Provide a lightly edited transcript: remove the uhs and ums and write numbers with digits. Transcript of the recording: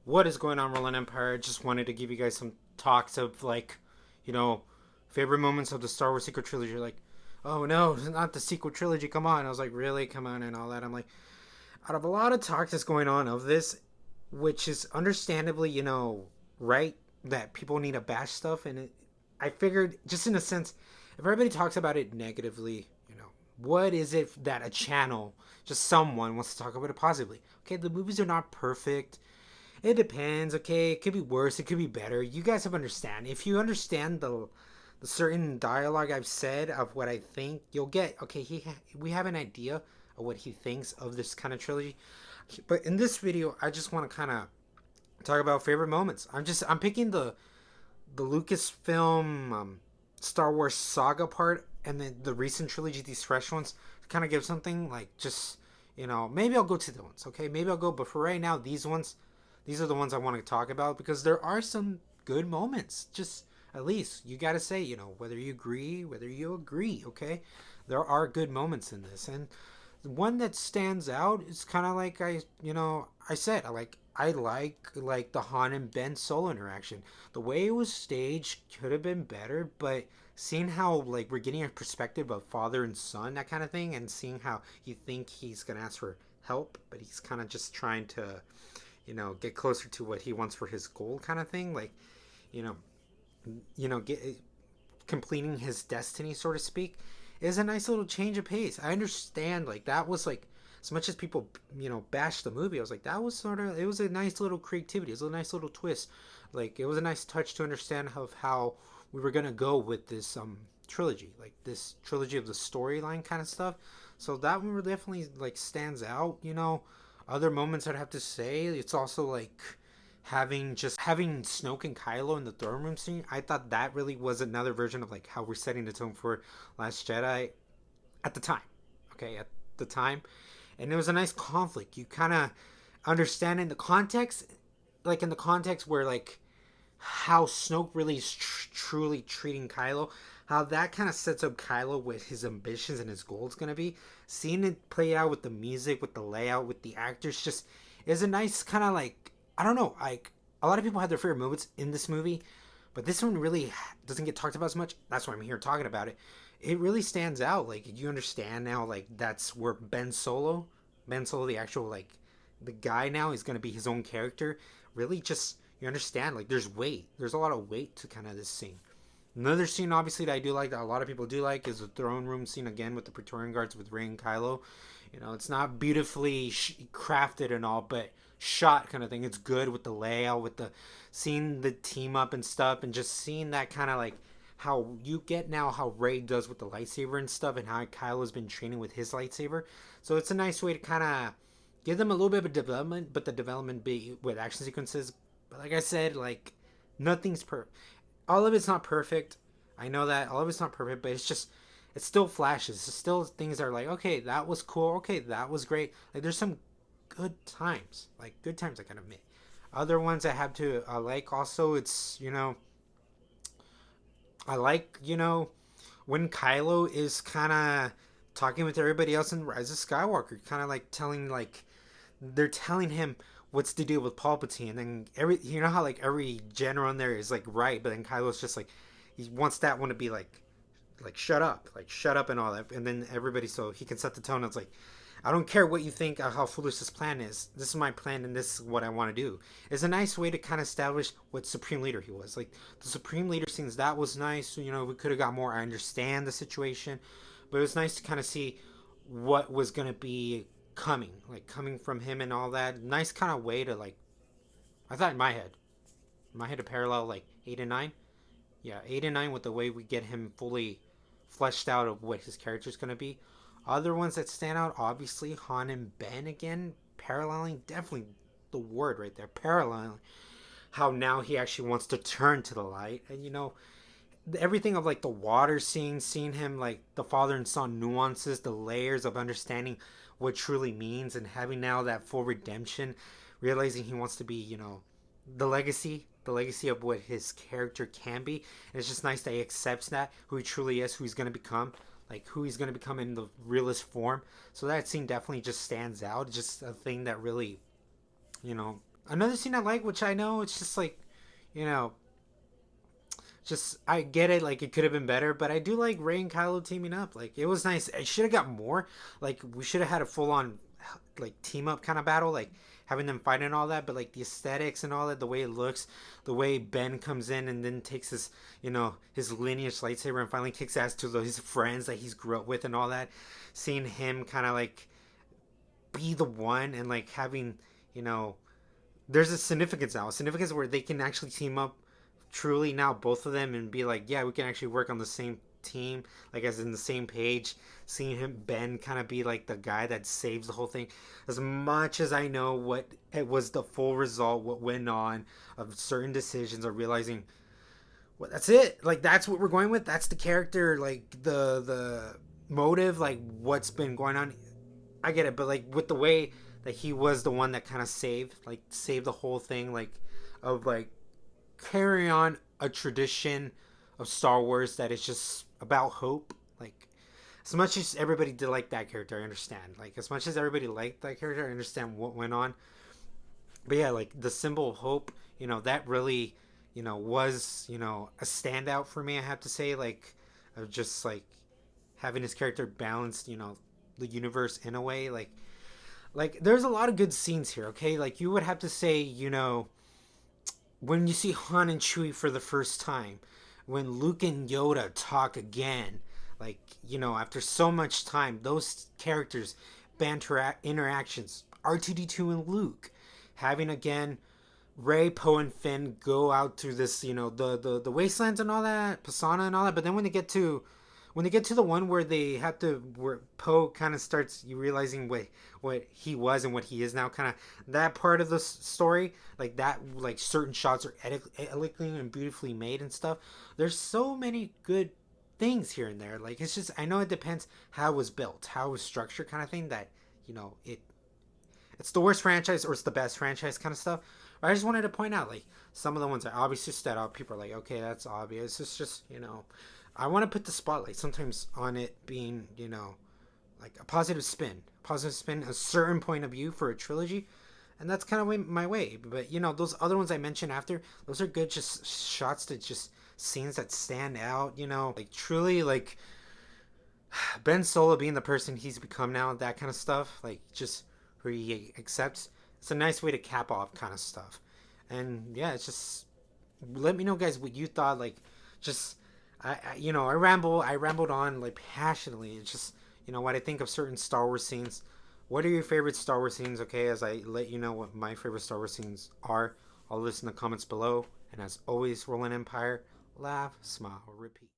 What is going on, Roland Empire? I just wanted to give you guys some talks of you know, favorite moments of the Star Wars sequel trilogy. Like, oh no, not the sequel trilogy. Come on. I was like, really? Come on, and all that. I'm like, out of a lot of talk that's going on of this, which is understandably, right, that people need to bash stuff, and I figured, just in a sense, if everybody talks about it negatively, what is it that a channel, just someone, wants to talk about it positively? Okay, the movies are not perfect. It depends. Okay, it could be worse. It could be better. You guys have understand. If you understand the certain dialogue I've said of what I think, you'll get. Okay, we have an idea of what he thinks of this kind of trilogy. But in this video, I just want to kind of talk about favorite moments. I'm picking the Lucasfilm Star Wars saga part and then the recent trilogy, these fresh ones, to kind of give something like just maybe I'll go to the ones. Okay, maybe I'll go. But for right now, these are the ones I want to talk about because there are some good moments. Just at least you got to say, whether you agree, whether you agree, okay? There are good moments in this. And one that stands out is kind of like I said, I like the Han and Ben Solo interaction. The way it was staged could have been better, but seeing how like we're getting a perspective of father and son, that kind of thing, and seeing how you think he's gonna ask for help, but he's kind of just trying to get closer to what he wants for his goal kind of thing, like you know get completing his destiny, so to speak, is a nice little change of pace. I understand, like, that was like, as much as people bash the movie, I was like, that was sort of, it was a nice little creativity, it was a nice little twist, like it was a nice touch to understand how we were gonna go with this trilogy, like this trilogy of the storyline kind of stuff. So that one definitely like stands out. Other moments I'd have to say, it's also like having Snoke and Kylo in the throne room scene. I thought that really was another version of like how we're setting the tone for Last Jedi at the time. Okay, at the time, and it was a nice conflict. You kind of understand in the context, like in the context where like how Snoke really is truly treating Kylo, how that kind of sets up Kylo with his ambitions and his goals going to be. Seeing it play out with the music, with the layout, with the actors, just is a nice kind of like, I don't know, like a lot of people had their favorite moments in this movie, but this one really doesn't get talked about as much. That's why I'm here talking about it. It really stands out. Like you understand now, like that's where Ben Solo, the actual like the guy now is going to be his own character. Really, just you understand, like there's weight. There's a lot of weight to kind of this scene. Another scene, obviously, that I do like, that a lot of people do like, is the throne room scene again with the Praetorian Guards with Rey and Kylo. It's not beautifully crafted and all, but shot kind of thing. It's good with the layout, with the seeing the team up and stuff, and just seeing that kind of like how you get now how Rey does with the lightsaber and stuff, and how Kylo's been training with his lightsaber. So it's a nice way to kind of give them a little bit of development, but the development be with action sequences. But like I said, like nothing's perfect. All of it's not perfect. I know that all of it's not perfect, but it's still flashes. It's still things that are like, okay, that was cool. Okay, that was great. Like there's some good times, like good times I can admit. Other ones I have to like also. It's I like when Kylo is kind of talking with everybody else in Rise of Skywalker, kind of like telling like they're telling him what's the deal with Palpatine, and every how like every general in there is like right, but then Kylo's just like he wants that one to be like shut up and all that, and then everybody so he can set the tone. It's like I don't care what you think how foolish this plan is. This is my plan, and this is what I want to do. It's a nice way to kind of establish what Supreme Leader he was. Like the Supreme Leader scenes, that was nice. We could have got more. I understand the situation, but it was nice to kind of see what was gonna be coming from him and all that. Nice kind of way to like. I thought in my head to parallel like 8 and 9. Yeah, 8 and 9 with the way we get him fully fleshed out of what his character's gonna be. Other ones that stand out, obviously Han and Ben again, paralleling, definitely the word right there, paralleling how now he actually wants to turn to the light, and everything of like the water scene, seeing him like the father and son nuances, the layers of understanding what truly means, and having now that full redemption, realizing he wants to be, the legacy of what his character can be. And it's just nice that he accepts that, who he truly is, who he's going to become, like who he's going to become in the realest form. So that scene definitely just stands out. It's just a thing that really, you know, Another scene I like, which I know it's just like, you know, just I get it, like it could have been better, but I do like Ray and Kylo teaming up. Like it was nice. I should have got more. Like we should have had a full on like team up kind of battle, like having them fight and all that. But like the aesthetics and all that, the way it looks, the way Ben comes in and then takes his his lineage lightsaber and finally kicks ass to his friends that he's grew up with and all that. Seeing him kind of like be the one and like having you know there's a significance now, a significance where they can actually team up truly now, both of them, and be like, yeah, we can actually work on the same team, like as in the same page. Seeing him, Ben, kind of be like the guy that saves the whole thing. As much as I know what it was the full result, what went on of certain decisions, or realizing, well, that's it. Like that's what we're going with. That's the character. Like the motive. Like what's been going on. I get it, but like with the way that he was the one that kind of saved the whole thing, like of like carry on a tradition of Star Wars that is just about hope. Like as much as everybody did like that character, I understand. Like as much as everybody liked that character, I understand what went on. But yeah, like the symbol of hope, that really, was, a standout for me, I have to say, like of just like having his character balanced, the universe in a way, like there's a lot of good scenes here, okay? Like you would have to say, when you see Han and Chewie for the first time, when Luke and Yoda talk again, like, after so much time, those characters, banter interactions, R2D2 and Luke, having again Ray, Poe, and Finn go out through this, the wastelands and all that, Pasana and all that, but then when they get to the one where they have to where Poe kind of starts you realizing what he was and what he is now, kind of that part of the story, like that, like certain shots are elegantly and beautifully made and stuff. There's so many good things here and there. Like it's just I know it depends how it was built, how it was structured, kind of thing. That it's the worst franchise or it's the best franchise kind of stuff. But I just wanted to point out like some of the ones that obviously stood out. People are like, okay, that's obvious. It's just I want to put the spotlight sometimes on it being, like a positive spin, a certain point of view for a trilogy. And that's kind of my way. But, those other ones I mentioned after, those are good just shots that just scenes that stand out, like truly like Ben Solo being the person he's become now, that kind of stuff, like just where he accepts. It's a nice way to cap off kind of stuff. And yeah, it's just let me know, guys, what you thought. Like, just I rambled on like passionately. It's just what I think of certain Star Wars scenes. What are your favorite Star Wars scenes? Okay, as I let you know what my favorite Star Wars scenes are, I'll list in the comments below. And as always, Roland Empire, laugh, smile, repeat.